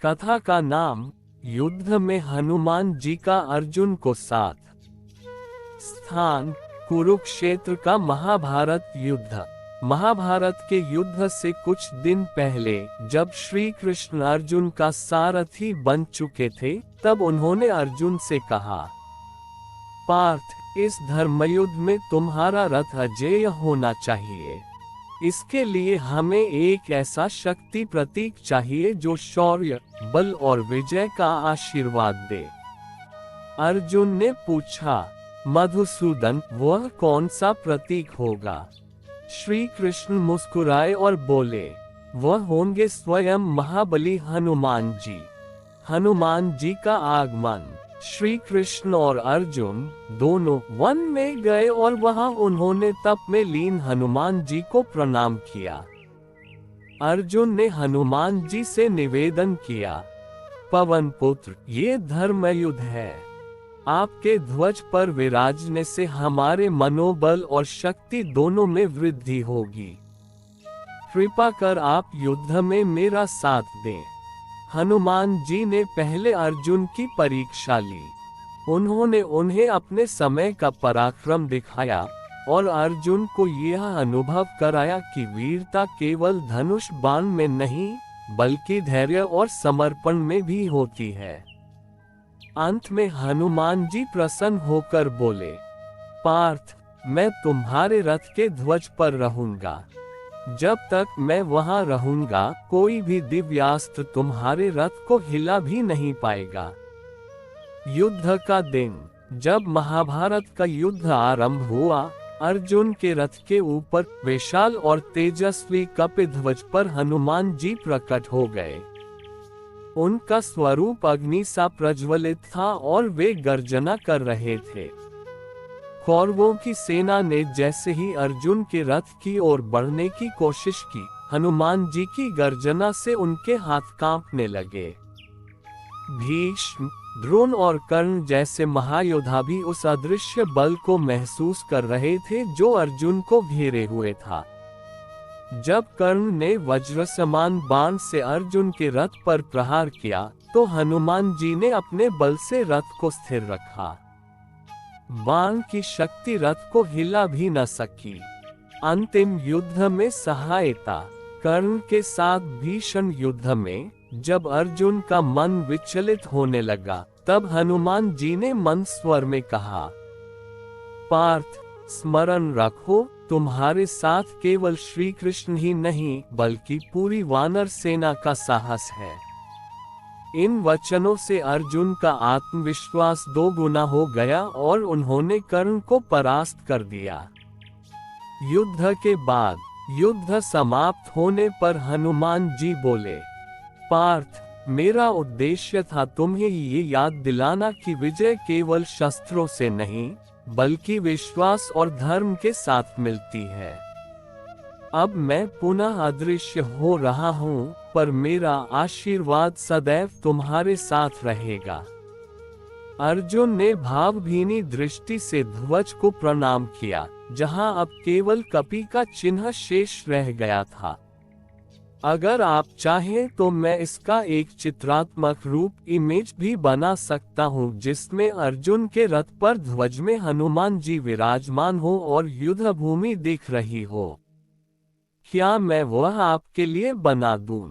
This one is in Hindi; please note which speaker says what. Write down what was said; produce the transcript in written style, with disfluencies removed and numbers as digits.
Speaker 1: कथा का नाम युद्ध में हनुमान जी का अर्जुन को साथ। स्थान कुरुक्षेत्र का महाभारत युद्ध। महाभारत के युद्ध से कुछ दिन पहले जब श्री कृष्ण अर्जुन का सारथी बन चुके थे, तब उन्होंने अर्जुन से कहा, पार्थ, इस धर्मयुद्ध में तुम्हारा रथ अजेय होना चाहिए। इसके लिए हमें एक ऐसा शक्ति प्रतीक चाहिए जो शौर्य, बल और विजय का आशीर्वाद दे। अर्जुन ने पूछा, मधुसूदन, वह कौन सा प्रतीक होगा? श्री कृष्ण मुस्कुराए और बोले, वह होंगे स्वयं महाबली हनुमान जी। हनुमान जी का आगमन। श्री कृष्ण और अर्जुन दोनों वन में गए और वहां उन्होंने तप में लीन हनुमान जी को प्रणाम किया। अर्जुन ने हनुमान जी से निवेदन किया, पवन पुत्र, ये धर्मयुद्ध है। आपके ध्वज पर विराजने से हमारे मनोबल और शक्ति दोनों में वृद्धि होगी। कृपा कर आप युद्ध में मेरा साथ दें। हनुमान जी ने पहले अर्जुन की परीक्षा ली। उन्होंने उन्हें अपने समय का पराक्रम दिखाया और अर्जुन को यह अनुभव कराया कि वीरता केवल धनुष बाण में नहीं, बल्कि धैर्य और समर्पण में भी होती है। अंत में हनुमान जी प्रसन्न होकर बोले, पार्थ, मैं तुम्हारे रथ के ध्वज पर रहूंगा। जब तक मैं वहां रहूंगा, कोई भी दिव्यास्त्र तुम्हारे रथ को हिला भी नहीं पाएगा। युद्ध का दिन। जब महाभारत का युद्ध आरंभ हुआ, अर्जुन के रथ के ऊपर विशाल और तेजस्वी कपिध्वज पर हनुमान जी प्रकट हो गए। उनका स्वरूप अग्नि सा प्रज्वलित था और वे गर्जना कर रहे थे। कौरवों की सेना ने जैसे ही अर्जुन के रथ की ओर बढ़ने की कोशिश की, हनुमान जी की गर्जना से उनके हाथ कांपने लगे। भीष्म, द्रोण और कर्ण जैसे महायोद्धा भी उस अदृश्य बल को महसूस कर रहे थे जो अर्जुन को घेरे हुए था। जब कर्ण ने वज्र समान बाण से अर्जुन के रथ पर प्रहार किया, तो हनुमान जी ने अपने बल से रथ को स्थिर रखा। बाण की शक्ति रथ को हिला भी न सकी। अंतिम युद्ध में सहायता। कर्ण के साथ भीषण युद्ध में जब अर्जुन का मन विचलित होने लगा, तब हनुमान जी ने मंद स्वर में कहा, पार्थ, स्मरण रखो, तुम्हारे साथ केवल श्री कृष्ण ही नहीं, बल्कि पूरी वानर सेना का साहस है। इन वचनों से अर्जुन का आत्मविश्वास दोगुना हो गया और उन्होंने कर्ण को परास्त कर दिया। युद्ध के बाद युद्ध समाप्त होने पर हनुमान जी बोले, पार्थ, मेरा उद्देश्य था तुम्हें ये याद दिलाना कि विजय केवल शस्त्रों से नहीं, बल्कि विश्वास और धर्म के साथ मिलती है। अब मैं पुनः अदृश्य हो रहा हूँ, पर मेरा आशीर्वाद सदैव तुम्हारे साथ रहेगा। अर्जुन ने भावभीनी दृष्टि से ध्वज को प्रणाम किया, जहाँ अब केवल कपि का चिन्ह शेष रह गया था। अगर आप चाहें तो मैं इसका एक चित्रात्मक रूप इमेज भी बना सकता हूँ, जिसमें अर्जुन के रथ पर ध्वज में हनुमान जी विराजमान हो और युद्ध भूमि दिख रही हो। क्या मैं वह आपके लिए बना दूं?